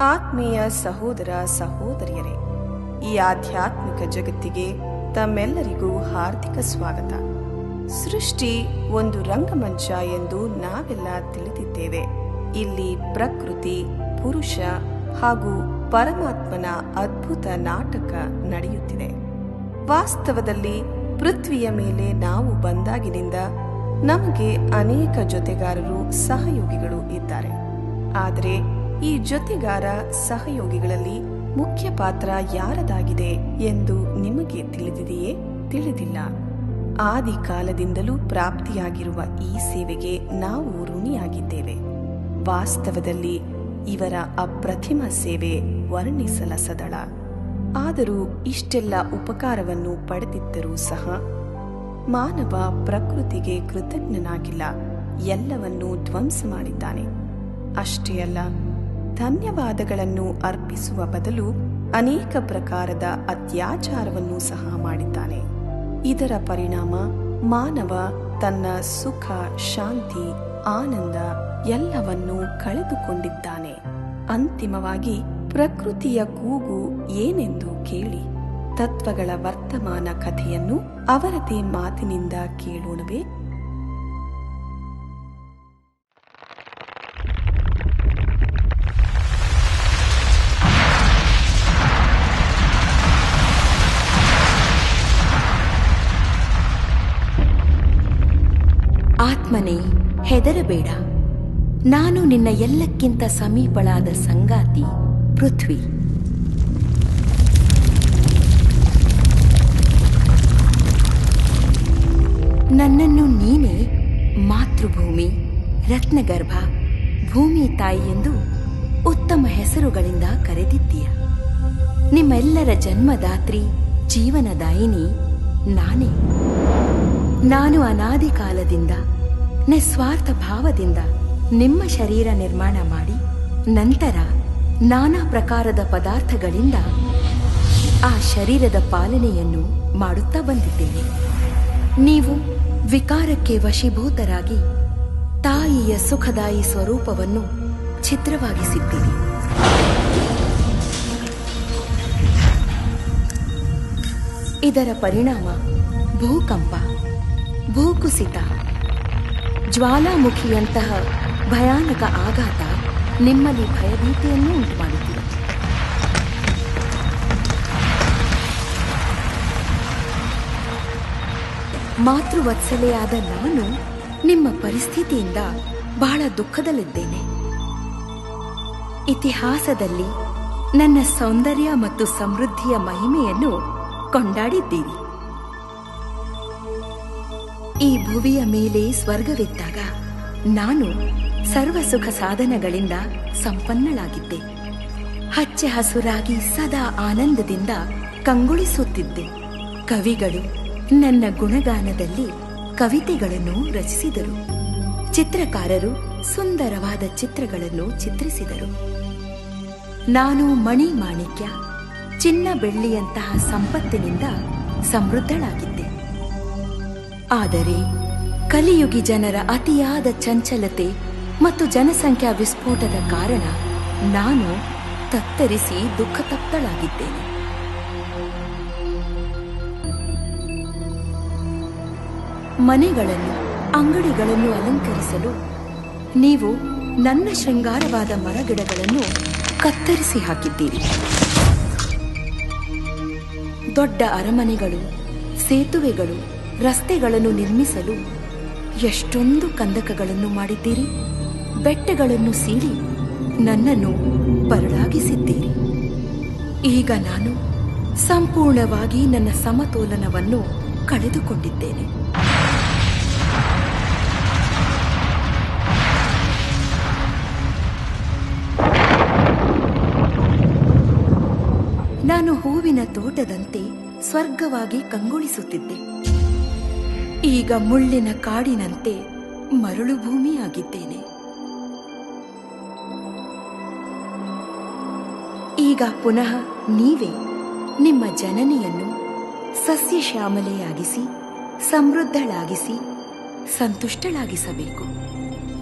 ಆತ್ಮೀಯ ಸಹೋದರ ಸಹೋದರಿಯರೇ, ಈ ಆಧ್ಯಾತ್ಮಿಕ ಜಗತ್ತಿಗೆ ತಮ್ಮೆಲ್ಲರಿಗೂ ಹಾರ್ದಿಕ ಸ್ವಾಗತ. ಸೃಷ್ಟಿ ಒಂದು ರಂಗಮಂಚ ಎಂದು ನಾವೆಲ್ಲ ತಿಳಿದಿದ್ದೇವೆ. ಇಲ್ಲಿ ಪ್ರಕೃತಿ, ಪುರುಷ ಹಾಗೂ ಪರಮಾತ್ಮನ ಅದ್ಭುತ ನಾಟಕ ನಡೆಯುತ್ತಿದೆ. ವಾಸ್ತವದಲ್ಲಿ ಪೃಥ್ವಿಯ ಮೇಲೆ ನಾವು ಬಂದಾಗಿನಿಂದ ನಮಗೆ ಅನೇಕ ಜೊತೆಗಾರರು, ಸಹಯೋಗಿಗಳು ಇದ್ದಾರೆ. ಆದರೆ ಈ ಜೊತೆಗಾರ ಸಹಯೋಗಿಗಳಲ್ಲಿ ಮುಖ್ಯ ಪಾತ್ರ ಯಾರದಾಗಿದೆ ಎಂದು ನಿಮಗೆ ತಿಳಿದಿದೆಯೇ? ತಿಳಿದಿಲ್ಲ. ಆದಿ ಕಾಲದಿಂದಲೂ ಪ್ರಾಪ್ತಿಯಾಗಿರುವ ಈ ಸೇವೆಗೆ ನಾವು ಋಣಿಯಾಗಿದ್ದೇವೆ. ವಾಸ್ತವದಲ್ಲಿ ಇವರ ಅಪ್ರತಿಮ ಸೇವೆ ವರ್ಣಿಸಲಸದಳ. ಆದರೂ ಇಷ್ಟೆಲ್ಲ ಉಪಕಾರವನ್ನು ಪಡೆದಿದ್ದರೂ ಸಹ ಮಾನವ ಪ್ರಕೃತಿಗೆ ಕೃತಜ್ಞನಾಗಿಲ್ಲ. ಎಲ್ಲವನ್ನೂ ಧ್ವಂಸ ಮಾಡಿದ್ದಾನೆ. ಅಷ್ಟೇ ಅಲ್ಲ, ಧನ್ಯವಾದಗಳನ್ನು ಅರ್ಪಿಸುವ ಬದಲು ಅನೇಕ ಪ್ರಕಾರದ ಅತ್ಯಾಚಾರವನ್ನು ಸಹ ಮಾಡಿದ್ದಾನೆ. ಇದರ ಪರಿಣಾಮ ಮಾನವ ತನ್ನ ಸುಖ, ಶಾಂತಿ, ಆನಂದ ಎಲ್ಲವನ್ನೂ ಕಳೆದುಕೊಂಡಿದ್ದಾನೆ. ಅಂತಿಮವಾಗಿ ಪ್ರಕೃತಿಯ ಕೂಗು ಏನೆಂದು ಕೇಳಿ ತತ್ವಗಳ ವರ್ತಮಾನ ಕಥೆಯನ್ನು ಅವರದೇ ಮಾತಿನಿಂದ ಕೇಳೋಣವೇ? ಆತ್ಮನೇ, ಹೆದರಬೇಡ. ನಾನು ನಿನ್ನ ಎಲ್ಲಕ್ಕಿಂತ ಸಮೀಪಳಾದ ಸಂಗಾತಿ ಪೃಥ್ವಿ. ನನ್ನನ್ನು ನೀನೇ ಮಾತೃಭೂಮಿ, ರತ್ನಗರ್ಭ, ಭೂಮಿ ತಾಯಿ ಎಂದು ಉತ್ತಮ ಹೆಸರುಗಳಿಂದ ಕರೆದಿದ್ದೀಯ. ನಿಮ್ಮೆಲ್ಲರ ಜನ್ಮದಾತ್ರಿ, ಜೀವನದಾಯಿನಿ ನಾನೇ. ನಾನು ಅನಾದಿ ಕಾಲದಿಂದ ನಿಸ್ವಾರ್ಥ ಭಾವದಿಂದ ನಿಮ್ಮ ಶರೀರ ನಿರ್ಮಾಣ ಮಾಡಿ ನಂತರ ನಾನಾ ಪ್ರಕಾರದ ಪದಾರ್ಥಗಳಿಂದ ಆ ಶರೀರದ ಪಾಲನೆಯನ್ನು ಮಾಡುತ್ತಾ ಬಂದಿದ್ದೇನೆ. ನೀವು ವಿಕಾರಕ್ಕೆ ವಶೀಭೂತರಾಗಿ ತಾಯಿಯ ಸುಖದಾಯಿ ಸ್ವರೂಪವನ್ನು ಛಿದ್ರವಾಗಿಸಿದ್ದೀರಿ. ಇದರ ಪರಿಣಾಮ ಭೂಕಂಪ, ಭೂಕುಸಿತ, ಜ್ವಾಲಾಮುಖಿಯಂತಹ ಭಯಾನಕ ಆಘಾತ ನಿಮ್ಮಲ್ಲಿ ಭಯಭೀತಿಯನ್ನು ಉಂಟುಮಾಡುತ್ತಿದೆ. ಮಾತೃವತ್ಸಲೆಯಾದ ನಾನು ನಿಮ್ಮ ಪರಿಸ್ಥಿತಿಯಿಂದ ಬಹಳ ದುಃಖದಲ್ಲಿದ್ದೇನೆ. ಇತಿಹಾಸದಲ್ಲಿ ನನ್ನ ಸೌಂದರ್ಯ ಮತ್ತು ಸಮೃದ್ಧಿಯ ಮಹಿಮೆಯನ್ನು ಕೊಂಡಾಡಿದ್ದೀರಿ. ಈ ಭುವಿಯ ಮೇಲೆ ಸ್ವರ್ಗವಿದ್ದಾಗ ನಾನು ಸರ್ವ ಸುಖ ಸಾಧನಗಳಿಂದ ಸಂಪನ್ನಳಾಗಿದ್ದೆ. ಹಚ್ಚೆ ಹಸುರಾಗಿ ಸದಾ ಆನಂದದಿಂದ ಕಂಗೊಳಿಸುತ್ತಿದ್ದೆ. ಕವಿಗಳು ನನ್ನ ಗುಣಗಾನದಲ್ಲಿ ಕವಿತೆಗಳನ್ನು ರಚಿಸಿದರು. ಚಿತ್ರಕಾರರು ಸುಂದರವಾದ ಚಿತ್ರಗಳನ್ನು ಚಿತ್ರಿಸಿದರು. ನಾನು ಮಣಿ ಮಾಣಿಕ್ಯ, ಚಿನ್ನ ಬೆಳ್ಳಿಯಂತಹ ಸಂಪತ್ತಿನಿಂದ ಸಮೃದ್ಧಳಾಗಿದ್ದೆ. ಆದರೆ ಕಲಿಯುಗಿ ಜನರ ಅತಿಯಾದ ಚಂಚಲತೆ ಮತ್ತು ಜನಸಂಖ್ಯಾ ವಿಸ್ಫೋಟದ ಕಾರಣ ನಾನು ತತ್ತರಿಸಿ ದುಃಖತಪ್ತಳಾಗಿದ್ದೇನೆ. ಮನೆಗಳನ್ನು, ಅಂಗಡಿಗಳನ್ನು ಅಲಂಕರಿಸಲು ನೀವು ನನ್ನ ಶೃಂಗಾರವಾದ ಮರಗಿಡಗಳನ್ನು ಕತ್ತರಿಸಿ ಹಾಕಿದ್ದೀರಿ. ದೊಡ್ಡ ಅರಮನೆಗಳು, ಸೇತುವೆಗಳು, ರಸ್ತೆಗಳನ್ನು ನಿರ್ಮಿಸಲು ಎಷ್ಟೊಂದು ಕಂದಕಗಳನ್ನು ಮಾಡಿದ್ದೀರಿ. ಬೆಟ್ಟಗಳನ್ನು ಸೀಳಿ ನನ್ನನ್ನು ಬರಡಾಗಿಸಿದ್ದೀರಿ. ಈಗ ನಾನು ಸಂಪೂರ್ಣವಾಗಿ ನನ್ನ ಸಮತೋಲನವನ್ನು ಕಳೆದುಕೊಂಡಿದ್ದೇನೆ. ನಾನು ಹೂವಿನ ತೋಟದಂತೆ ಸ್ವರ್ಗವಾಗಿ ಕಂಗೊಳಿಸುತ್ತಿದ್ದೆ. ಈಗ ಮುಳ್ಳಿನ ಕಾಡಿನಂತೆ ಮರಳು ಭೂಮಿಯಾಗಿದ್ದೇನೆ. ಈಗ ಪುನಃ ನೀವೇ ನಿಮ್ಮ ಜನನಿಯನ್ನು ಸಸ್ಯಶ್ಯಾಮಲೆಯಾಗಿಸಿ, ಸಮೃದ್ಧಳಾಗಿಸಿ, ಸಂತುಷ್ಟಳಾಗಿಸಬೇಕು.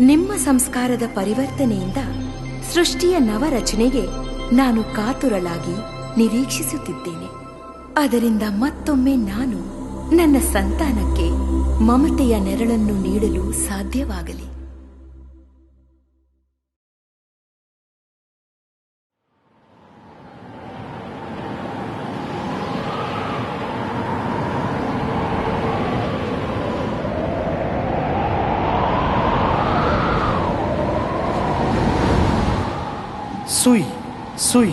ನಿಮ್ಮ ಸಂಸ್ಕಾರದ ಪರಿವರ್ತನೆಯಿಂದ ಸೃಷ್ಟಿಯ ನವರಚನೆಗೆ ನಾನು ಕಾತುರಳಾಗಿ ನಿರೀಕ್ಷಿಸುತ್ತಿದ್ದೇನೆ. ಅದರಿಂದ ಮತ್ತೊಮ್ಮೆ ನಾನು ನನ್ನ ಸಂತಾನಕ್ಕೆ ಮಮತೆಯ ನೆರಳನ್ನು ನೀಡಲು ಸಾಧ್ಯವಾಗಲಿ. ಸುಯ್ ಸುಯ್.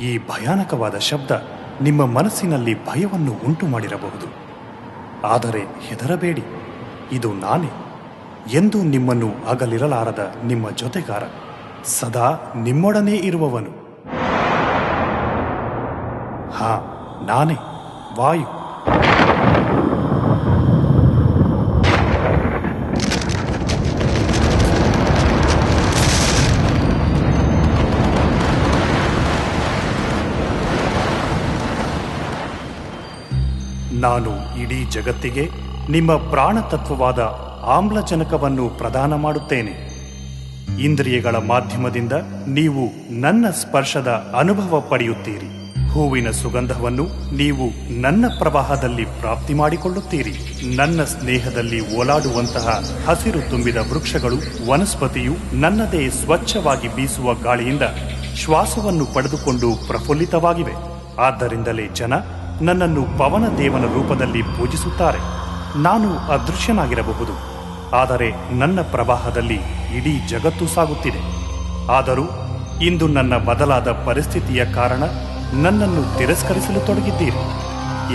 ಈ ಭಯಾನಕವಾದ ಶಬ್ದ ನಿಮ್ಮ ಮನಸ್ಸಿನಲ್ಲಿ ಭಯವನ್ನು ಉಂಟು ಮಾಡಿರಬಹುದು. ಆದರೆ ಹೆದರಬೇಡಿ, ಇದು ನಾನೇ, ಎಂದು ನಿಮ್ಮನ್ನು ಅಗಲಿರಲಾರದ ನಿಮ್ಮ ಜೊತೆಗಾರ, ಸದಾ ನಿಮ್ಮೊಡನೆ ಇರುವವನು. ನಾನೇ ವಾಯು. ನಾನು ಇಡೀ ಜಗತ್ತಿಗೆ ನಿಮ್ಮ ಪ್ರಾಣತತ್ವವಾದ ಆಮ್ಲಜನಕವನ್ನು ಪ್ರದಾನ ಮಾಡುತ್ತೇನೆ. ಇಂದ್ರಿಯಗಳ ಮಾಧ್ಯಮದಿಂದ ನೀವು ನನ್ನ ಸ್ಪರ್ಶದ ಅನುಭವ ಪಡೆಯುತ್ತೀರಿ. ಹೂವಿನ ಸುಗಂಧವನ್ನು ನೀವು ನನ್ನ ಪ್ರವಾಹದಲ್ಲಿ ಪ್ರಾಪ್ತಿ ಮಾಡಿಕೊಳ್ಳುತ್ತೀರಿ. ನನ್ನ ಸ್ನೇಹದಲ್ಲಿ ಓಲಾಡುವಂತಹ ಹಸಿರು ತುಂಬಿದ ವೃಕ್ಷಗಳು, ವನಸ್ಪತಿಯು ನನ್ನದೇ ಸ್ವಚ್ಛವಾಗಿ ಬೀಸುವ ಗಾಳಿಯಿಂದ ಶ್ವಾಸವನ್ನು ಪಡೆದುಕೊಂಡು ಪ್ರಫುಲ್ಲಿತವಾಗಿವೆ. ಆದ್ದರಿಂದಲೇ ಜನ ನನ್ನನ್ನು ಪವನ ದೇವನ ರೂಪದಲ್ಲಿ ಪೂಜಿಸುತ್ತಾರೆ. ನಾನು ಅದೃಶ್ಯನಾಗಿರಬಹುದು, ಆದರೆ ನನ್ನ ಪ್ರವಾಹದಲ್ಲಿ ಇಡೀ ಜಗತ್ತು ಸಾಗುತ್ತಿದೆ. ಆದರೂ ಇಂದು ನನ್ನ ಬದಲಾದ ಪರಿಸ್ಥಿತಿಯ ಕಾರಣ ನನ್ನನ್ನು ತಿರಸ್ಕರಿಸಲು ತೊಡಗಿದ್ದೀರಿ.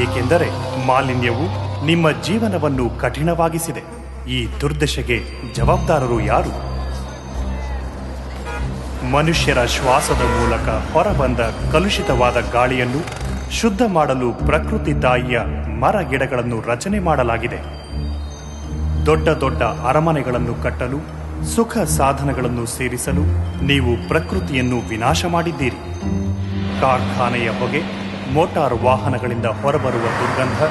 ಏಕೆಂದರೆ ಮಾಲಿನ್ಯವು ನಿಮ್ಮ ಜೀವನವನ್ನು ಕಠಿಣವಾಗಿಸಿದೆ. ಈ ದುರ್ದಶೆಗೆ ಜವಾಬ್ದಾರರು ಯಾರು? ಮನುಷ್ಯರ ಶ್ವಾಸದ ಮೂಲಕ ಹೊರಬಂದ ಕಲುಷಿತವಾದ ಗಾಳಿಯನ್ನು ಶುದ್ಧ ಮಾಡಲು ಪ್ರಕೃತಿ ತಾಯಿಯ ಮರ ಗಿಡಗಳನ್ನು ರಚನೆ ಮಾಡಲಾಗಿದೆ. ದೊಡ್ಡ ದೊಡ್ಡ ಅರಮನೆಗಳನ್ನು ಕಟ್ಟಲು, ಸುಖ ಸಾಧನಗಳನ್ನು ಸೇರಿಸಲು ನೀವು ಪ್ರಕೃತಿಯನ್ನು ವಿನಾಶ ಮಾಡಿದ್ದೀರಿ. ಕಾರ್ಖಾನೆಯ ಹೊಗೆ, ಮೋಟಾರ್ ವಾಹನಗಳಿಂದ ಹೊರಬರುವ ದುರ್ಗಂಧ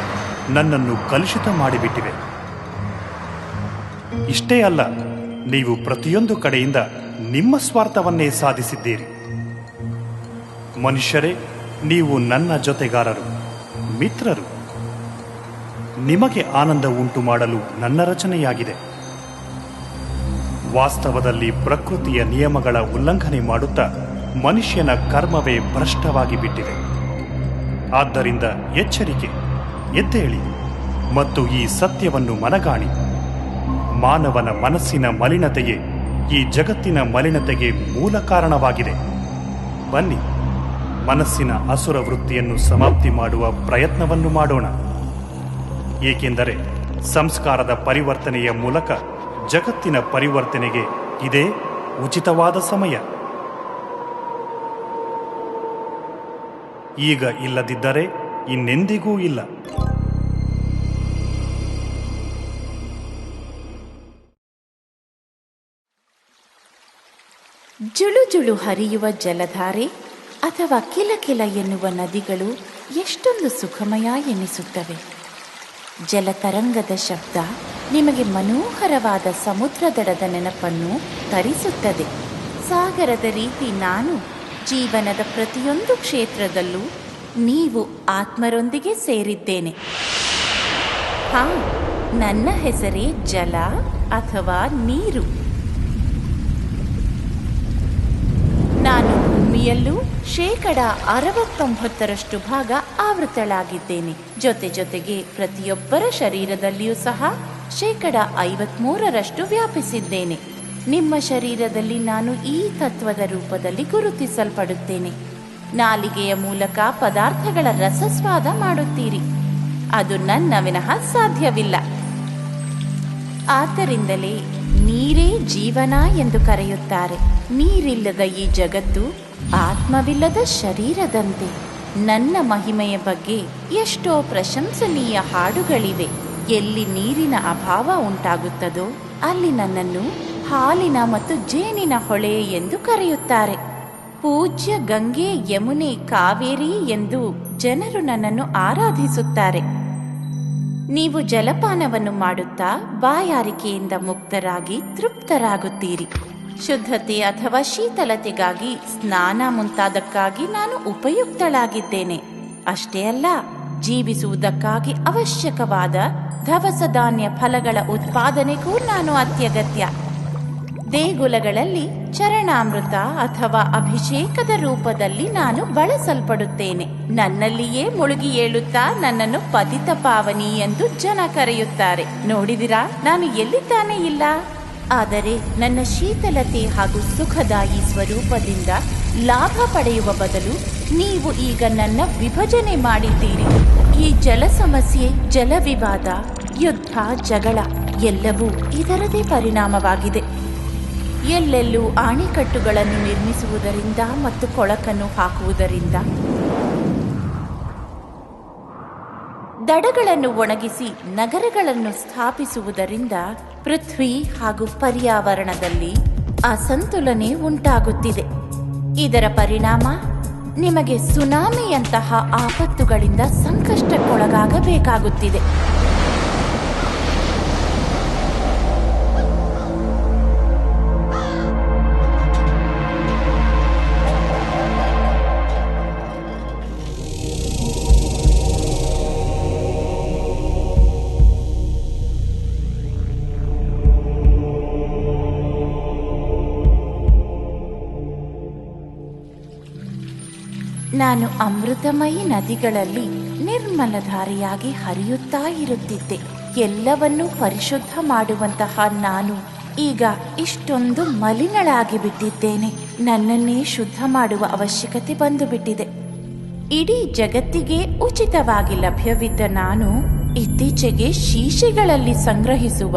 ನನ್ನನ್ನು ಕಲುಷಿತ ಮಾಡಿಬಿಟ್ಟಿವೆ. ಇಷ್ಟೇ ಅಲ್ಲ, ನೀವು ಪ್ರತಿಯೊಂದು ಕಡೆಯಿಂದ ನಿಮ್ಮ ಸ್ವಾರ್ಥವನ್ನೇ ಸಾಧಿಸಿದ್ದೀರಿ. ಮನುಷ್ಯರೇ, ನೀವು ನನ್ನ ಜೊತೆಗಾರರು, ಮಿತ್ರರು. ನಿಮಗೆ ಆನಂದ ಉಂಟು ಮಾಡಲು ನನ್ನ ರಚನೆಯಾಗಿದೆ. ವಾಸ್ತವದಲ್ಲಿ ಪ್ರಕೃತಿಯ ನಿಯಮಗಳ ಉಲ್ಲಂಘನೆ ಮಾಡುತ್ತಾ ಮನುಷ್ಯನ ಕರ್ಮವೇ ಭ್ರಷ್ಟವಾಗಿ ಬಿಟ್ಟಿದೆ. ಆದ್ದರಿಂದ ಎಚ್ಚರಿಕೆ, ಎದ್ದೇಳಿ ಮತ್ತು ಈ ಸತ್ಯವನ್ನು ಮನಗಾಣಿ. ಮಾನವನ ಮನಸ್ಸಿನ ಮಲಿನತೆಯೇ ಈ ಜಗತ್ತಿನ ಮಲಿನತೆಗೆ ಮೂಲ ಕಾರಣವಾಗಿದೆ. ಬನ್ನಿ, ಮನಸ್ಸಿನ ಅಸುರ ವೃತ್ತಿಯನ್ನು ಸಮಾಪ್ತಿ ಮಾಡುವ ಪ್ರಯತ್ನವನ್ನು ಮಾಡೋಣ. ಏಕೆಂದರೆ ಸಂಸ್ಕಾರದ ಪರಿವರ್ತನೆಯ ಮೂಲಕ ಜಗತ್ತಿನ ಪರಿವರ್ತನೆಗೆ ಇದೇ ಉಚಿತವಾದ ಸಮಯ. ಈಗ ಇಲ್ಲದಿದ್ದರೆ ಇನ್ನೆಂದಿಗೂ ಇಲ್ಲ. ಜುಳು ಜುಳು ಹರಿಯುವ ಜಲಧಾರೆ ಅಥವಾ ಕಿಲಕಿಲ ಎನ್ನುವ ನದಿಗಳು ಎಷ್ಟೊಂದು ಸುಖಮಯ ಎನ್ನಿಸುತ್ತವೆ. ಜಲತರಂಗದ ಶಬ್ದ ನಿಮಗೆ ಮನೋಹರವಾದ ಸಮುದ್ರದಡದ ನೆನಪನ್ನು ತರಿಸುತ್ತದೆ. ಸಾಗರದ ರೀತಿ ನಾನು ಜೀವನದ ಪ್ರತಿಯೊಂದು ಕ್ಷೇತ್ರದಲ್ಲೂ ನೀವು ಆತ್ಮರೊಂದಿಗೆ ಸೇರಿದ್ದೇನೆ. ನನ್ನ ಹೆಸರೇ ಜಲ ಅಥವಾ ನೀರು. ನಾನು ಭೂಮಿಯಲ್ಲೂ 69% ಭಾಗ ಆವೃತಳಾಗಿದ್ದೇನೆ. ಜೊತೆಗೆ ಪ್ರತಿಯೊಬ್ಬರ ಶರೀರದಲ್ಲಿಯೂ ಸಹ 53% ವ್ಯಾಪಿಸಿದ್ದೇನೆ. ನಿಮ್ಮ ಶರೀರದಲ್ಲಿ ನಾನು ಈ ತತ್ವದ ರೂಪದಲ್ಲಿ ಗುರುತಿಸಲ್ಪಡುತ್ತೇನೆ. ನಾಲಿಗೆಯ ಮೂಲಕ ಪದಾರ್ಥಗಳ ರಸಸ್ವಾದ ಮಾಡುತ್ತೀರಿ. ಅದು ನನ್ನ ವಿನಃ ಸಾಧ್ಯವಿಲ್ಲ. ಆದ್ದರಿಂದಲೇ ನೀರೇ ಜೀವನ ಎಂದು ಕರೆಯುತ್ತಾರೆ. ನೀರಿಲ್ಲದ ಈ ಜಗತ್ತು ಆತ್ಮವಿಲ್ಲದ ಶರೀರದಂತೆ. ನನ್ನ ಮಹಿಮೆಯ ಬಗ್ಗೆ ಎಷ್ಟೋ ಪ್ರಶಂಸನೀಯ ಹಾಡುಗಳಿವೆ. ಎಲ್ಲಿ ನೀರಿನ ಅಭಾವ ಉಂಟಾಗುತ್ತದೋ ಅಲ್ಲಿ ನನ್ನನ್ನು ಹಾಲಿನ ಮತ್ತು ಜೇನಿನ ಹೊಳೆ ಎಂದು ಕರೆಯುತ್ತಾರೆ. ಪೂಜ್ಯ ಗಂಗೆ, ಯಮುನೆ, ಕಾವೇರಿ ಎಂದು ಜನರು ನನ್ನನ್ನು ಆರಾಧಿಸುತ್ತಾರೆ. ನೀವು ಜಲಪಾನವನ್ನು ಮಾಡುತ್ತಾ ಬಾಯಾರಿಕೆಯಿಂದ ಮುಕ್ತರಾಗಿ ತೃಪ್ತರಾಗುತ್ತೀರಿ. ಶುದ್ಧತೆ ಅಥವಾ ಶೀತಲತೆಗಾಗಿ ಸ್ನಾನ ಮುಂತಾದಕ್ಕಾಗಿ ನಾನು ಉಪಯುಕ್ತಳಾಗಿದ್ದೇನೆ. ಅಷ್ಟೇ ಅಲ್ಲ, ಜೀವಿಸುವುದಕ್ಕಾಗಿ ಅವಶ್ಯಕವಾದ ದವಸ ಧಾನ್ಯ ಫಲಗಳ ಉತ್ಪಾದನೆಗೂ ನಾನು ಅತ್ಯಗತ್ಯ. ದೇಗುಲಗಳಲ್ಲಿ ಚರಣಾಮೃತ ಅಥವಾ ಅಭಿಷೇಕದ ರೂಪದಲ್ಲಿ ನಾನು ಬಳಸಲ್ಪಡುತ್ತೇನೆ. ನನ್ನಲ್ಲಿಯೇ ಮುಳುಗಿ ಏಳುತ್ತಾ ನನ್ನನ್ನು ಪತಿತ ಪಾವನಿ ಎಂದು ಜನ ಕರೆಯುತ್ತಾರೆ. ನೋಡಿದಿರಾ, ನಾನು ಎಲ್ಲಿದ್ದಾನೆ ಇಲ್ಲ. ಆದರೆ ನನ್ನ ಶೀತಲತೆ ಹಾಗೂ ಸುಖದಾಯಿ ಸ್ವರೂಪದಿಂದ ಲಾಭ ಪಡೆಯುವ ಬದಲು ನೀವು ಈಗ ನನ್ನ ವಿಭಜನೆ ಮಾಡಿದ್ದೀರಿ. ಈ ಜಲ ಸಮಸ್ಯೆ, ಜಲ ವಿವಾದ, ಯುದ್ಧ, ಜಗಳ ಎಲ್ಲವೂ ಇದರದೇ ಪರಿಣಾಮವಾಗಿದೆ. ಎಲ್ಲೆಲ್ಲೂ ಅಣೆಕಟ್ಟುಗಳನ್ನು ನಿರ್ಮಿಸುವುದರಿಂದ ಮತ್ತು ಕೊಳಕನ್ನು ಹಾಕುವುದರಿಂದ, ದಡಗಳನ್ನು ಒಣಗಿಸಿ ನಗರಗಳನ್ನು ಸ್ಥಾಪಿಸುವುದರಿಂದ ಪೃಥ್ವಿ ಹಾಗೂ ಪರ್ಯಾವರಣದಲ್ಲಿ ಅಸಂತುಲನೆ ಉಂಟಾಗುತ್ತಿದೆ. ಇದರ ಪರಿಣಾಮ ನಿಮಗೆ ಸುನಾಮಿಯಂತಹ ಆಪತ್ತುಗಳಿಂದ ಸಂಕಷ್ಟಕ್ಕೊಳಗಾಗಬೇಕಾಗುತ್ತಿದೆ. ನಾನು ಅಮೃತಮಯಿ ನದಿಗಳಲ್ಲಿ ನಿರ್ಮಲಧಾರೆಯಾಗಿ ಹರಿಯುತ್ತಾ ಇರುತ್ತಿದ್ದೆ. ಎಲ್ಲವನ್ನೂ ಪರಿಶುದ್ಧ ಮಾಡುವಂತಹ ನಾನು ಈಗ ಇಷ್ಟೊಂದು ಮಲಿನಳಾಗಿ ಬಿಟ್ಟಿದ್ದೇನೆ. ನನ್ನನ್ನೇ ಶುದ್ಧ ಮಾಡುವ ಅವಶ್ಯಕತೆ ಬಂದು ಬಿಟ್ಟಿದೆ. ಇಡೀ ಜಗತ್ತಿಗೆ ಉಚಿತವಾಗಿ ಲಭ್ಯವಿದ್ದ ನಾನು ಇತ್ತೀಚೆಗೆ ಶೀಶೆಗಳಲ್ಲಿ ಸಂಗ್ರಹಿಸುವ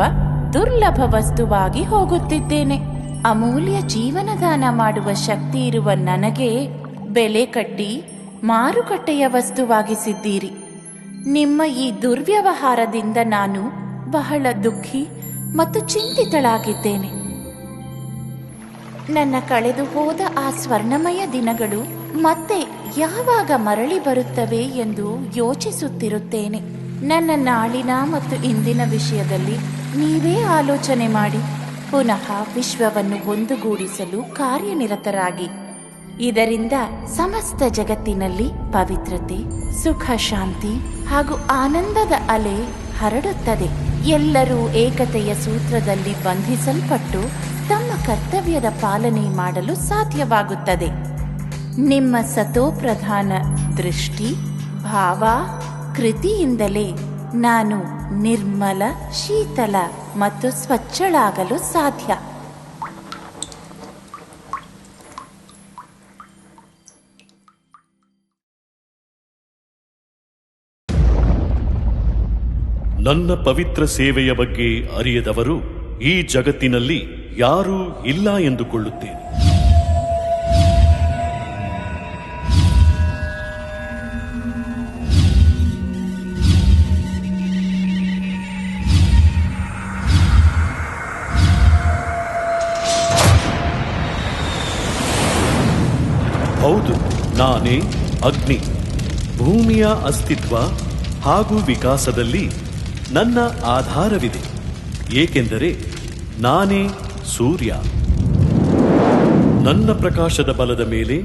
ದುರ್ಲಭ ವಸ್ತುವಾಗಿ ಹೋಗುತ್ತಿದ್ದೇನೆ. ಅಮೂಲ್ಯ ಜೀವನದಾನ ಮಾಡುವ ಶಕ್ತಿ ಇರುವ ನನಗೆ ಬೆಲೆ ಕಟ್ಟಿ ಮಾರುಕಟ್ಟೆಯ ವಸ್ತುವಾಗಿಸಿದ್ದೀರಿ. ನಿಮ್ಮ ಈ ದುರ್ವ್ಯವಹಾರದಿಂದ ನಾನು ಬಹಳ ದುಃಖಿ ಮತ್ತು ಚಿಂತಿತಳಾಗಿದ್ದೇನೆ. ನನ್ನ ಕಳೆದು ಹೋದ ಆ ಸ್ವರ್ಣಮಯ ದಿನಗಳು ಮತ್ತೆ ಯಾವಾಗ ಮರಳಿ ಬರುತ್ತವೆ ಎಂದು ಯೋಚಿಸುತ್ತಿರುತ್ತೇನೆ. ನನ್ನ ನಾಳಿನ ಮತ್ತು ಇಂದಿನ ವಿಷಯದಲ್ಲಿ ನೀವೇ ಆಲೋಚನೆ ಮಾಡಿ ಪುನಃ ವಿಶ್ವವನ್ನು ಒಂದುಗೂಡಿಸಲು ಕಾರ್ಯನಿರತರಾಗಿ. ಇದರಿಂದ ಸಮಸ್ತ ಜಗತ್ತಿನಲ್ಲಿ ಪವಿತ್ರತೆ, ಸುಖ, ಶಾಂತಿ ಹಾಗೂ ಆನಂದದ ಅಲೆ ಹರಡುತ್ತದೆ. ಎಲ್ಲರೂ ಏಕತೆಯ ಸೂತ್ರದಲ್ಲಿ ಬಂಧಿಸಲ್ಪಟ್ಟು ತಮ್ಮ ಕರ್ತವ್ಯದ ಪಾಲನೆ ಮಾಡಲು ಸಾಧ್ಯವಾಗುತ್ತದೆ. ನಿಮ್ಮ ಸತೋಪ್ರಧಾನ ದೃಷ್ಟಿ, ಭಾವ, ಕೃತಿಯಿಂದಲೇ ನಾನು ನಿರ್ಮಲ, ಶೀತಲ ಮತ್ತು ಸ್ವಚ್ಛಳಾಗಲು ಸಾಧ್ಯ. ನನ್ನ ಪವಿತ್ರ ಸೇವೆಯ ಬಗ್ಗೆ ಅರಿಯದವರು ಈ ಜಗತ್ತಿನಲ್ಲಿ ಯಾರೂ ಇಲ್ಲ ಎಂದುಕೊಳ್ಳುತ್ತೇನೆ. ಹೌದು, ನಾನೇ ಅಗ್ನಿ. ಭೂಮಿಯ ಅಸ್ತಿತ್ವ ಹಾಗೂ ವಿಕಾಸದಲ್ಲಿ ನನ್ನ ಆಧಾರವಿದೆ, ಏಕೆಂದರೆ ನಾನೇ ಸೂರ್ಯ. ನನ್ನ ಪ್ರಕಾಶದ ಬಲದ ಮೇಲೆ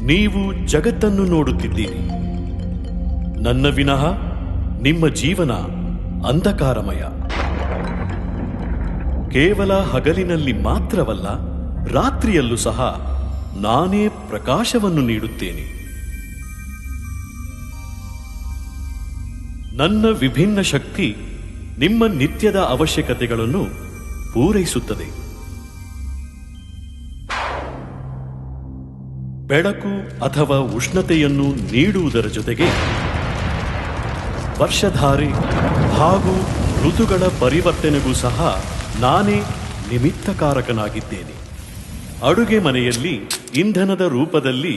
ನೀವು ಜಗತ್ತನ್ನು ನೋಡುತ್ತಿದ್ದೀರಿ. ನನ್ನ ವಿನಃ ನಿಮ್ಮ ಜೀವನ ಅಂಧಕಾರಮಯ. ಕೇವಲ ಹಗಲಿನಲ್ಲಿ ಮಾತ್ರವಲ್ಲ, ರಾತ್ರಿಯಲ್ಲೂ ಸಹ ನಾನೇ ಪ್ರಕಾಶವನ್ನು ನೀಡುತ್ತೇನೆ. ನನ್ನ ವಿಭಿನ್ನ ಶಕ್ತಿ ನಿಮ್ಮ ನಿತ್ಯದ ಅವಶ್ಯಕತೆಗಳನ್ನು ಪೂರೈಸುತ್ತದೆ. ಬೆಳಕು ಅಥವಾ ಉಷ್ಣತೆಯನ್ನು ನೀಡುವುದರ ಜೊತೆಗೆ ವರ್ಷಧಾರೆ ಹಾಗೂ ಋತುಗಳ ಪರಿವರ್ತನೆಗೂ ಸಹ ನಾನೇ ನಿಮಿತ್ತಕಾರಕನಾಗಿದ್ದೇನೆ. ಅಡುಗೆ ಮನೆಯಲ್ಲಿ ಇಂಧನದ ರೂಪದಲ್ಲಿ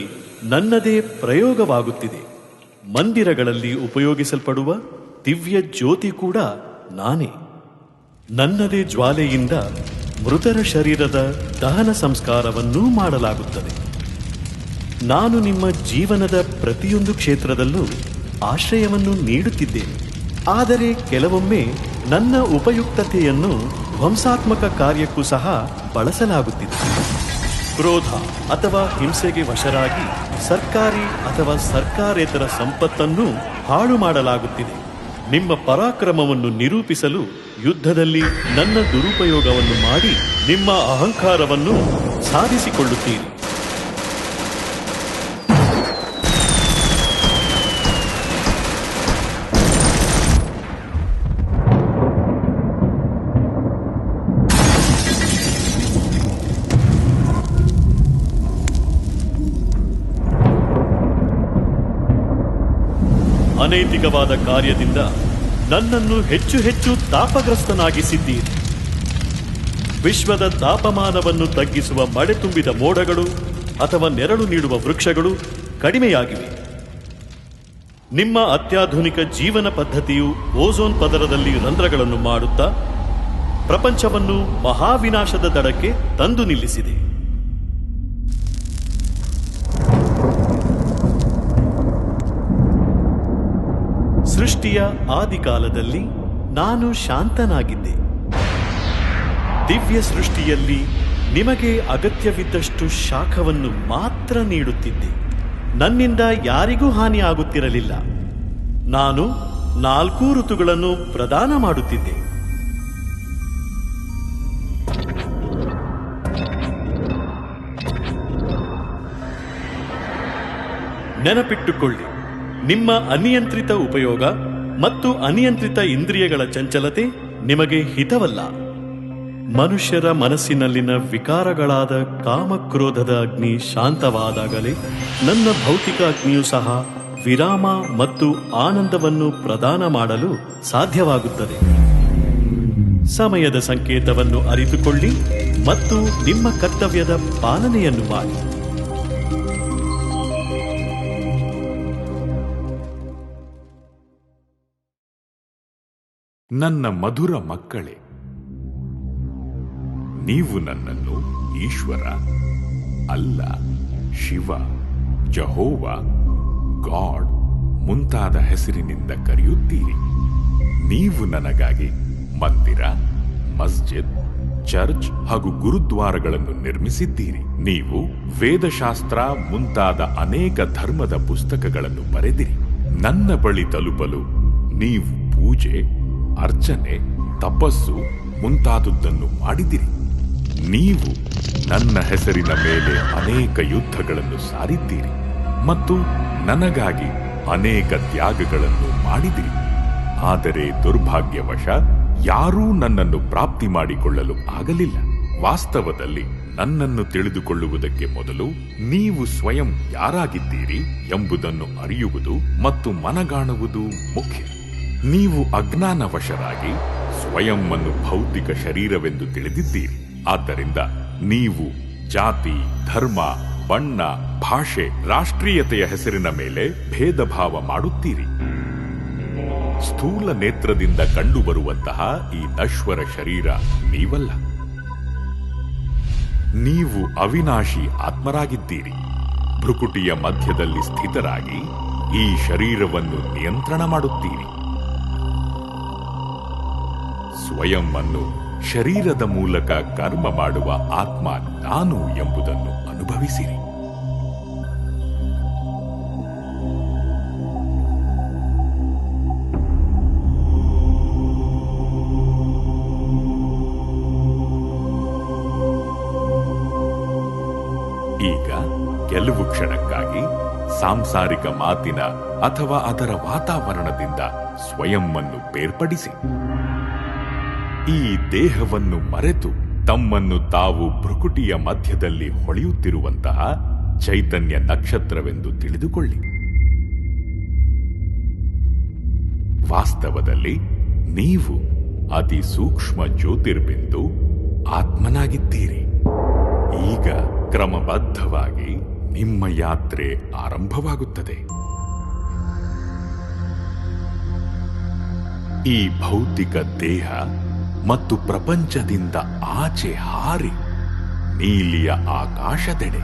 ನನ್ನದೇ ಪ್ರಯೋಗವಾಗುತ್ತಿದೆ. ಮಂದಿರಗಳಲ್ಲಿ ಉಪಯೋಗಿಸಲ್ಪಡುವ ದಿವ್ಯ ಜ್ಯೋತಿ ಕೂಡ ನಾನೇ. ನನ್ನದೇ ಜ್ವಾಲೆಯಿಂದ ಮೃತರ ಶರೀರದ ದಹನ ಸಂಸ್ಕಾರವನ್ನೂ ಮಾಡಲಾಗುತ್ತದೆ. ನಾನು ನಿಮ್ಮ ಜೀವನದ ಪ್ರತಿಯೊಂದು ಕ್ಷೇತ್ರದಲ್ಲೂ ಆಶ್ರಯವನ್ನು ನೀಡುತ್ತಿದ್ದೇನೆ. ಆದರೆ ಕೆಲವೊಮ್ಮೆ ನನ್ನ ಉಪಯುಕ್ತತೆಯನ್ನು ಧ್ವಂಸಾತ್ಮಕ ಕಾರ್ಯಕ್ಕೂ ಸಹ ಬಳಸಲಾಗುತ್ತಿದೆ. ಕ್ರೋಧ ಅಥವಾ ಹಿಂಸೆಗೆ ವಶರಾಗಿ ಸರ್ಕಾರಿ ಅಥವಾ ಸರ್ಕಾರೇತರ ಸಂಪತ್ತನ್ನು ಹಾಳು ಮಾಡಲಾಗುತ್ತಿದೆ. ನಿಮ್ಮ ಪರಾಕ್ರಮವನ್ನು ನಿರೂಪಿಸಲು ಯುದ್ಧದಲ್ಲಿ ನನ್ನ ದುರುಪಯೋಗವನ್ನು ಮಾಡಿ ನಿಮ್ಮ ಅಹಂಕಾರವನ್ನು ಸಾಧಿಸಿಕೊಳ್ಳುತ್ತೀರಿ. ಅನೈತಿಕವಾದ ಕಾರ್ಯದಿಂದ ನನ್ನನ್ನು ಹೆಚ್ಚು ಹೆಚ್ಚು ತಾಪಗ್ರಸ್ತನಾಗಿಸಿದ್ದೀರಿ. ವಿಶ್ವದ ತಾಪಮಾನವನ್ನು ತಗ್ಗಿಸುವ ಮಳೆ ತುಂಬಿದ ಮೋಡಗಳು ಅಥವಾ ನೆರಳು ನೀಡುವ ವೃಕ್ಷಗಳು ಕಡಿಮೆಯಾಗಿವೆ. ನಿಮ್ಮ ಅತ್ಯಾಧುನಿಕ ಜೀವನ ಪದ್ಧತಿಯು ಓಝೋನ್ ಪದರದಲ್ಲಿ ರಂಧ್ರಗಳನ್ನು ಮಾಡುತ್ತಾ ಪ್ರಪಂಚವನ್ನು ಮಹಾವಿನಾಶದ ದಡಕ್ಕೆ ತಂದು ನಿಲ್ಲಿಸಿದೆ. ಸೃಷ್ಟಿಯ ಆದಿಕಾಲದಲ್ಲಿ ನಾನು ಶಾಂತನಾಗಿದ್ದೆ. ದಿವ್ಯ ಸೃಷ್ಟಿಯಲ್ಲಿ ನಿಮಗೆ ಅಗತ್ಯವಿದ್ದಷ್ಟು ಶಾಖವನ್ನು ಮಾತ್ರ ನೀಡುತ್ತಿದ್ದೆ. ನನ್ನಿಂದ ಯಾರಿಗೂ ಹಾನಿಯಾಗುತ್ತಿರಲಿಲ್ಲ. ನಾನು 4 ಋತುಗಳನ್ನು ಪ್ರದಾನ ಮಾಡುತ್ತಿದ್ದೆ. ನೆನಪಿಟ್ಟುಕೊಳ್ಳಿ, ನಿಮ್ಮ ಅನಿಯಂತ್ರಿತ ಉಪಯೋಗ ಮತ್ತು ಅನಿಯಂತ್ರಿತ ಇಂದ್ರಿಯಗಳ ಚಂಚಲತೆ ನಿಮಗೆ ಹಿತವಲ್ಲ. ಮನುಷ್ಯರ ಮನಸ್ಸಿನಲ್ಲಿನ ವಿಕಾರಗಳಾದ ಕಾಮಕ್ರೋಧದ ಅಗ್ನಿ ಶಾಂತವಾದಾಗಲೇ ನನ್ನ ಭೌತಿಕ ಅಗ್ನಿಯೂ ಸಹ ವಿರಾಮ ಮತ್ತು ಆನಂದವನ್ನು ಪ್ರದಾನ ಮಾಡಲು ಸಾಧ್ಯವಾಗುತ್ತದೆ. ಸಮಯದ ಸಂಕೇತವನ್ನು ಅರಿತುಕೊಳ್ಳಿ ಮತ್ತು ನಿಮ್ಮ ಕರ್ತವ್ಯದ ಪಾಲನೆಯನ್ನು ಮಾಡಿ. ನನ್ನ ಮಧುರ ಮಕ್ಕಳೇ, ನೀವು ನನ್ನನ್ನು ಈಶ್ವರ, ಅಲ್ಲ, ಶಿವ, ಜಹೋವ, ಗಾಡ್ ಮುಂತಾದ ಹೆಸರಿನಿಂದ ಕರೆಯುತ್ತೀರಿ. ನೀವು ನನಗಾಗಿ ಮಂದಿರ, ಮಸ್ಜಿದ್, ಚರ್ಚ್ ಹಾಗೂ ಗುರುದ್ವಾರಗಳನ್ನು ನಿರ್ಮಿಸಿದ್ದೀರಿ. ನೀವು ವೇದಶಾಸ್ತ್ರ ಮುಂತಾದ ಅನೇಕ ಧರ್ಮದ ಪುಸ್ತಕಗಳನ್ನು ಬರೆದಿರಿ. ನನ್ನ ಬಳಿ ತಲುಪಲು ನೀವು ಪೂಜೆ, ಅರ್ಚನೆ, ತಪಸ್ಸು ಮುಂತಾದುದನ್ನು ಮಾಡಿದಿರಿ. ನೀವು ನನ್ನ ಹೆಸರಿನ ಮೇಲೆ ಅನೇಕ ಯುದ್ಧಗಳನ್ನು ಸಾರಿದ್ದೀರಿ ಮತ್ತು ನನಗಾಗಿ ಅನೇಕ ತ್ಯಾಗಗಳನ್ನು ಮಾಡಿದಿರಿ. ಆದರೆ ದುರ್ಭಾಗ್ಯವಶ ಯಾರೂ ನನ್ನನ್ನು ಪ್ರಾಪ್ತಿ ಮಾಡಿಕೊಳ್ಳಲು ಆಗಲಿಲ್ಲ. ವಾಸ್ತವದಲ್ಲಿ ನನ್ನನ್ನು ತಿಳಿದುಕೊಳ್ಳುವುದಕ್ಕೆ ಮೊದಲು ನೀವು ಸ್ವಯಂ ಯಾರಾಗಿದ್ದೀರಿ ಎಂಬುದನ್ನು ಅರಿಯುವುದು ಮತ್ತು ಮನಗಾಣುವುದು ಮುಖ್ಯ. ನೀವು ಅಜ್ಞಾನವಶರಾಗಿ ಸ್ವಯಂ ಅನ್ನು ಭೌತಿಕ ಶರೀರವೆಂದು ತಿಳಿದಿದ್ದೀರಿ. ಆದ್ದರಿಂದ ನೀವು ಜಾತಿ, ಧರ್ಮ, ಬಣ್ಣ, ಭಾಷೆ, ರಾಷ್ಟ್ರೀಯತೆಯ ಹೆಸರಿನ ಮೇಲೆ ಭೇದ ಭಾವ ಮಾಡುತ್ತೀರಿ. ಸ್ಥೂಲ ನೇತ್ರದಿಂದ ಕಂಡುಬರುವಂತಹ ಈ ನಶ್ವರ ಶರೀರ ನೀವಲ್ಲ. ನೀವು ಅವಿನಾಶಿ ಆತ್ಮರಾಗಿದ್ದೀರಿ. ಭ್ರುಕುಟಿಯ ಮಧ್ಯದಲ್ಲಿ ಸ್ಥಿತರಾಗಿ ಈ ಶರೀರವನ್ನು ನಿಯಂತ್ರಣ ಮಾಡುತ್ತೀರಿ. ಸ್ವಯಂ ಅನ್ನು ಶರೀರದ ಮೂಲಕ ಕರ್ಮ ಮಾಡುವ ಆತ್ಮ ನಾನು ಎಂಬುದನ್ನು ಅನುಭವಿಸಿರಿ. ಈಗ ಕೆಲವು ಕ್ಷಣಕ್ಕಾಗಿ ಸಾಂಸಾರಿಕ ಮಾತಿನ ಅಥವಾ ಅದರ ವಾತಾವರಣದಿಂದ ಸ್ವಯಂ ಅನ್ನು ಬೇರ್ಪಡಿಸಿ ಈ ದೇಹವನ್ನು ಮರೆತು ತಮ್ಮನ್ನು ತಾವು ಭ್ರುಕುಟಿಯ ಮಧ್ಯದಲ್ಲಿ ಹೊಳೆಯುತ್ತಿರುವಂತಹ ಚೈತನ್ಯ ನಕ್ಷತ್ರವೆಂದು ತಿಳಿದುಕೊಳ್ಳಿ. ವಾಸ್ತವದಲ್ಲಿ ನೀವು ಅತಿ ಸೂಕ್ಷ್ಮ ಜ್ಯೋತಿರ್ಬಿಂದು ಆತ್ಮನಾಗಿದ್ದೀರಿ. ಈಗ ಕ್ರಮಬದ್ಧವಾಗಿ ನಿಮ್ಮ ಯಾತ್ರೆ ಆರಂಭವಾಗುತ್ತದೆ. ಈ ಭೌತಿಕ ದೇಹ ಮತ್ತು ಪ್ರಪಂಚದಿಂದ ಆಚೆ ಹಾರಿ ನೀಲಿಯ ಆಕಾಶದೆಡೆ.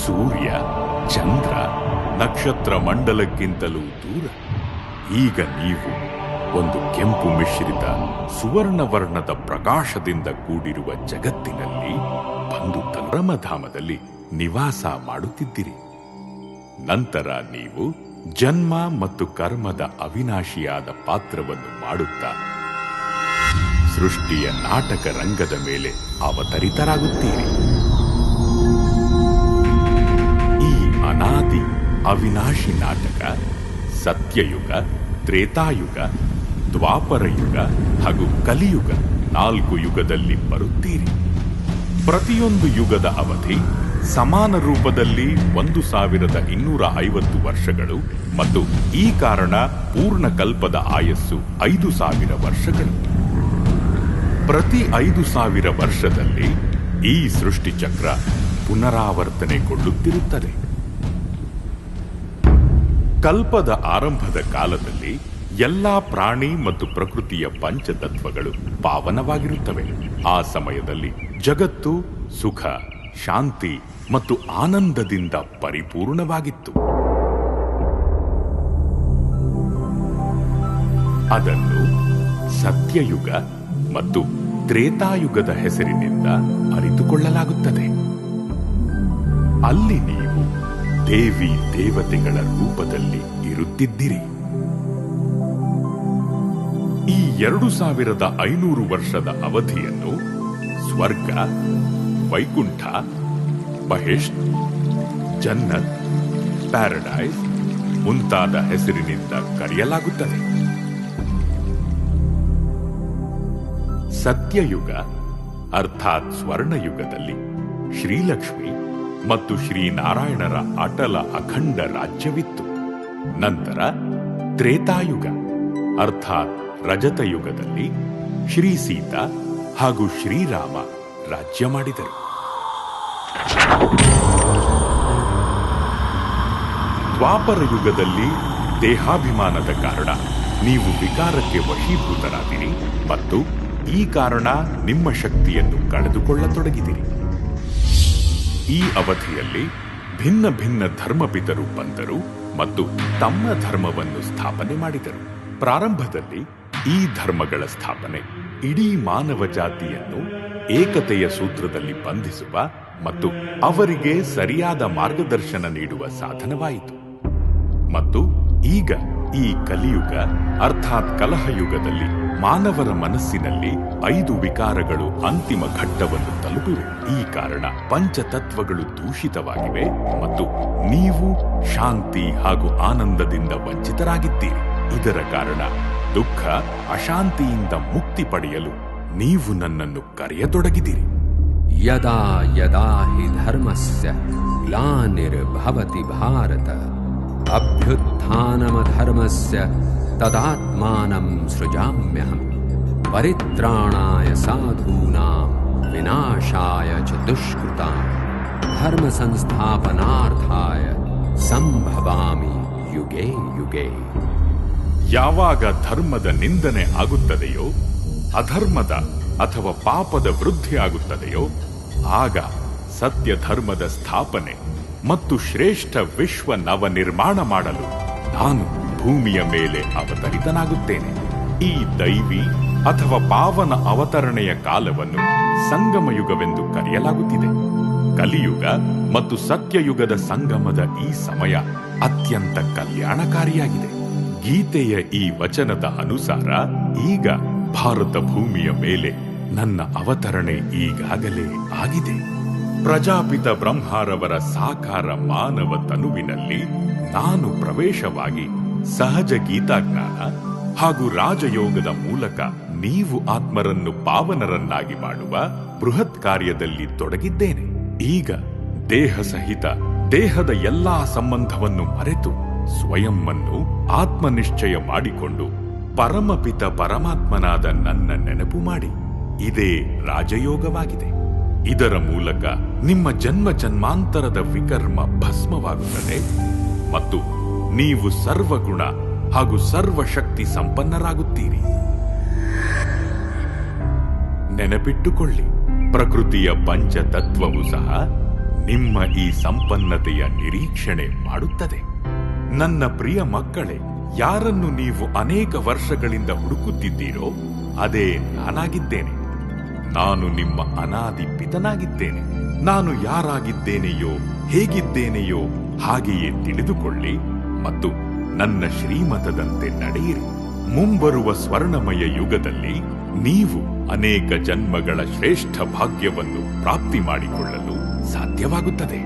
ಸೂರ್ಯ, ಚಂದ್ರ, ನಕ್ಷತ್ರ ಮಂಡಲಕ್ಕಿಂತಲೂ ದೂರ. ಈಗ ನೀವು ಒಂದು ಕೆಂಪು ಮಿಶ್ರಿತ ಸುವರ್ಣವರ್ಣದ ಪ್ರಕಾಶದಿಂದ ಕೂಡಿರುವ ಜಗತ್ತಿನಲ್ಲಿ ಬಂದು ಪರಮಧಾಮದಲ್ಲಿ ನಿವಾಸ ಮಾಡುತ್ತಿದ್ದಿರಿ. ನಂತರ ನೀವು ಜನ್ಮ ಮತ್ತು ಕರ್ಮದ ಅವಿನಾಶಿಯಾದ ಪಾತ್ರವನ್ನು ಮಾಡುತ್ತಾ ಸೃಷ್ಟಿಯ ನಾಟಕ ರಂಗದ ಮೇಲೆ ಅವತರಿತರಾಗುತ್ತೀರಿ. ಈ ಅನಾದಿ ಅವಿನಾಶಿ ನಾಟಕ ಸತ್ಯಯುಗ, ತ್ರೇತಾಯುಗ, ದ್ವಾಪರಯುಗ ಹಾಗೂ ಕಲಿಯುಗ 4 ಯುಗದಲ್ಲಿ ಬರುತ್ತೀರಿ. ಪ್ರತಿಯೊಂದು ಯುಗದ ಅವಧಿ ಸಮಾನ ರೂಪದಲ್ಲಿ 1250 ವರ್ಷಗಳು ಮತ್ತು ಈ ಕಾರಣ ಪೂರ್ಣ ಕಲ್ಪದ ಆಯಸ್ಸು 5000 ವರ್ಷಗಳು. ಪ್ರತಿ 5000 ವರ್ಷದಲ್ಲಿ ಈ ಸೃಷ್ಟಿಚಕ್ರ ಪುನರಾವರ್ತನೆಗೊಳ್ಳುತ್ತಿರುತ್ತದೆ. ಕಲ್ಪದ ಆರಂಭದ ಕಾಲದಲ್ಲಿ ಎಲ್ಲಾ ಪ್ರಾಣಿ ಮತ್ತು ಪ್ರಕೃತಿಯ ಪಂಚತತ್ವಗಳು ಪಾವನವಾಗಿರುತ್ತವೆ. ಆ ಸಮಯದಲ್ಲಿ ಜಗತ್ತು ಸುಖ, ಶಾಂತಿ ಮತ್ತು ಆನಂದದಿಂದ ಪರಿಪೂರ್ಣವಾಗಿತ್ತು. ಅದನ್ನು ಸತ್ಯಯುಗ ಮತ್ತು ತ್ರೇತಾಯುಗದ ಹೆಸರಿನಿಂದ ಅರಿತುಕೊಳ್ಳಲಾಗುತ್ತದೆ. ಅಲ್ಲಿ ನೀವು ದೇವಿ ದೇವತೆಗಳ ರೂಪದಲ್ಲಿ ಇರುತ್ತಿದ್ದಿರಿ. ಈ 2500 ವರ್ಷದ ಅವಧಿಯನ್ನು ಸ್ವರ್ಗ, ವೈಕುಂಠ, ಬಹಿಷ್ಟ್, ಜನ್ನತ್, ಪ್ಯಾರಡೈಸ್ ಮುಂತಾದ ಹೆಸರಿನಿಂದ ಕರೆಯಲಾಗುತ್ತದೆ. ಸತ್ಯಯುಗ ಅರ್ಥಾತ್ ಸ್ವರ್ಣಯುಗದಲ್ಲಿ ಶ್ರೀಲಕ್ಷ್ಮಿ ಮತ್ತು ಶ್ರೀನಾರಾಯಣರ ಅಟಲ ಅಖಂಡ ರಾಜ್ಯವಿತ್ತು. ನಂತರ ತ್ರೇತಾಯುಗ ಅರ್ಥಾತ್ ರಜತಯುಗದಲ್ಲಿ ಶ್ರೀ ಸೀತಾ ಹಾಗೂ ಶ್ರೀರಾಮ ರಾಜ್ಯ ಮಾಡಿದರು. ದ್ವಾಪರ ಯುಗದಲ್ಲಿ ದೇಹಾಭಿಮಾನದ ಕಾರಣ ನೀವು ವಿಕಾರಕ್ಕೆ ವಶೀಭೂತರಾದಿರಿ ಮತ್ತು ಈ ಕಾರಣ ನಿಮ್ಮ ಶಕ್ತಿಯನ್ನು ಕಳೆದುಕೊಳ್ಳತೊಡಗಿದಿರಿ. ಈ ಅವಧಿಯಲ್ಲಿ ಭಿನ್ನ ಭಿನ್ನ ಧರ್ಮಪಿತರು ಬಂದರು ಮತ್ತು ತಮ್ಮ ಧರ್ಮವನ್ನು ಸ್ಥಾಪನೆ ಮಾಡಿದರು. ಪ್ರಾರಂಭದಲ್ಲಿ ಈ ಧರ್ಮಗಳ ಸ್ಥಾಪನೆ ಇಡೀ ಮಾನವ ಜಾತಿಯನ್ನು ಏಕತೆಯ ಸೂತ್ರದಲ್ಲಿ ಬಂಧಿಸುವ ಮತ್ತು ಅವರಿಗೆ ಸರಿಯಾದ ಮಾರ್ಗದರ್ಶನ ನೀಡುವ ಸಾಧನವಾಯಿತು. ಮತ್ತು ಈಗ ಈ ಕಲಿಯುಗ ಅರ್ಥಾತ್ ಕಲಹಯುಗದಲ್ಲಿ ಮಾನವರ ಮನಸ್ಸಿನಲ್ಲಿ 5 ವಿಕಾರಗಳು ಅಂತಿಮ ಘಟ್ಟವನ್ನು ತಲುಪಿವೆ. ಈ ಕಾರಣ ಪಂಚತತ್ವಗಳು ದೂಷಿತವಾಗಿವೆ ಮತ್ತು ನೀವು ಶಾಂತಿ ಹಾಗೂ ಆನಂದದಿಂದ ವಂಚಿತರಾಗಿದ್ದೀರಿ. ಇದರ ಕಾರಣ ದುಃಖ, ಅಶಾಂತಿಯಿಂದ ಮುಕ್ತಿ ಪಡೆಯಲು ನೀವು ನನ್ನನ್ನು ಕರೆಯತೊಡಗಿದಿರಿ. ಯದಾ ಯದಾ ಹಿ ಧರ್ಮಸ್ಯ ಗ್ಲಾನಿರ್ಭವತಿ ಭಾರತ ಅಭ್ಯುತ್ಥಾನಮಧರ್ಮಸ್ಯ ತದಾತ್ಮಾನಂ ಸೃಜಾಮ್ಯಹಂ ಪರಿತ್ರಾಣಾಯ ಸಾಧೂನಾಂ ವಿನಾಶಾಯ ಚ ದುಷ್ಕೃತಾಂ ಧರ್ಮ ಸಂಸ್ಥಾಪನಾರ್ಥಾಯ ಸಂಭವಾಮಿ ಯುಗೇ ಯುಗೇ. ಯಾವಾಗ ಧರ್ಮದ ನಿಂದನೆ ಆಗುತ್ತದೆಯೋ, ಅಧರ್ಮದ ಅಥವಾ ಪಾಪದ ವೃದ್ಧಿ ಆಗುತ್ತದೆಯೋ, ಆಗ ಸತ್ಯ ಧರ್ಮದ ಸ್ಥಾಪನೆ ಮತ್ತು ಶ್ರೇಷ್ಠ ವಿಶ್ವ ನವ ನಿರ್ಮಾಣ ಮಾಡಲು ನಾನು ಭೂಮಿಯ ಮೇಲೆ ಅವತರಿತನಾಗುತ್ತೇನೆ. ಈ ದೈವಿ ಅಥವಾ ಪಾವನ ಅವತರಣೆಯ ಕಾಲವನ್ನು ಸಂಗಮಯುಗವೆಂದು ಕರೆಯಲಾಗುತ್ತಿದೆ. ಕಲಿಯುಗ ಮತ್ತು ಸತ್ಯಯುಗದ ಸಂಗಮದ ಈ ಸಮಯ ಅತ್ಯಂತ ಕಲ್ಯಾಣಕಾರಿಯಾಗಿದೆ. ಗೀತೆಯ ಈ ವಚನದ ಅನುಸಾರ ಈಗ ಭಾರತ ಭೂಮಿಯ ಮೇಲೆ ನನ್ನ ಅವತರಣೆ ಈಗಾಗಲೇ ಆಗಿದೆ. ಪ್ರಜಾಪಿತ ಬ್ರಹ್ಮರವರ ಸಾಕಾರ ಮಾನವ ತನುವಿನಲ್ಲಿ ನಾನು ಪ್ರವೇಶವಾಗಿ ಸಹಜ ಗೀತಾಜ್ಞಾನ ಹಾಗೂ ರಾಜಯೋಗದ ಮೂಲಕ ನೀವು ಆತ್ಮರನ್ನು ಪಾವನರನ್ನಾಗಿ ಮಾಡುವ ಬೃಹತ್ ಕಾರ್ಯದಲ್ಲಿ ತೊಡಗಿದ್ದೇನೆ. ಈಗ ದೇಹ ಸಹಿತ ದೇಹದ ಎಲ್ಲಾ ಸಂಬಂಧವನ್ನು ಮರೆತು ಸ್ವಯಂವನ್ನು ಆತ್ಮನಿಶ್ಚಯ ಮಾಡಿಕೊಂಡು ಪರಮಪಿತ ಪರಮಾತ್ಮನಾದ ನನ್ನ ನೆನಪು ಮಾಡಿ. ಇದೇ ರಾಜಯೋಗವಾಗಿದೆ. ಇದರ ಮೂಲಕ ನಿಮ್ಮ ಜನ್ಮ ಜನ್ಮಾಂತರದ ವಿಕರ್ಮ ಭಸ್ಮವಾಗುತ್ತದೆ ಮತ್ತು ನೀವು ಸರ್ವಗುಣ ಹಾಗೂ ಸರ್ವಶಕ್ತಿ ಸಂಪನ್ನರಾಗುತ್ತೀರಿ. ನೆನಪಿಟ್ಟುಕೊಳ್ಳಿ, ಪ್ರಕೃತಿಯ ಪಂಚತತ್ವವು ಸಹ ನಿಮ್ಮ ಈ ಸಂಪನ್ನತೆಯ ನಿರೀಕ್ಷಣೆ ಮಾಡುತ್ತದೆ. ನನ್ನ ಪ್ರಿಯ ಮಕ್ಕಳೇ, ಯಾರನ್ನು ನೀವು ಅನೇಕ ವರ್ಷಗಳಿಂದ ಹುಡುಕುತ್ತಿದ್ದೀರೋ ಅದೇ ನಾನಾಗಿದ್ದೇನೆ. ನಾನು ನಿಮ್ಮ ಅನಾದಿ ಪಿತನಾಗಿದ್ದೇನೆ. ನಾನು ಯಾರಾಗಿದ್ದೇನೆಯೋ ಹೇಗಿದ್ದೇನೆಯೋ ಹಾಗೆಯೇ ತಿಳಿದುಕೊಳ್ಳಿ ಮತ್ತು ನನ್ನ ಶ್ರೀಮತದಂತೆ ನಡೆಯಿರಿ. ಮುಂಬರುವ ಸ್ವರ್ಣಮಯ ಯುಗದಲ್ಲಿ ನೀವು ಅನೇಕ ಜನ್ಮಗಳ ಶ್ರೇಷ್ಠ ಭಾಗ್ಯವನ್ನು ಪ್ರಾಪ್ತಿ ಮಾಡಿಕೊಳ್ಳಲು ಸಾಧ್ಯವಾಗುತ್ತದೆ.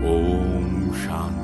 ಓಂ ಶಾಂತಿ.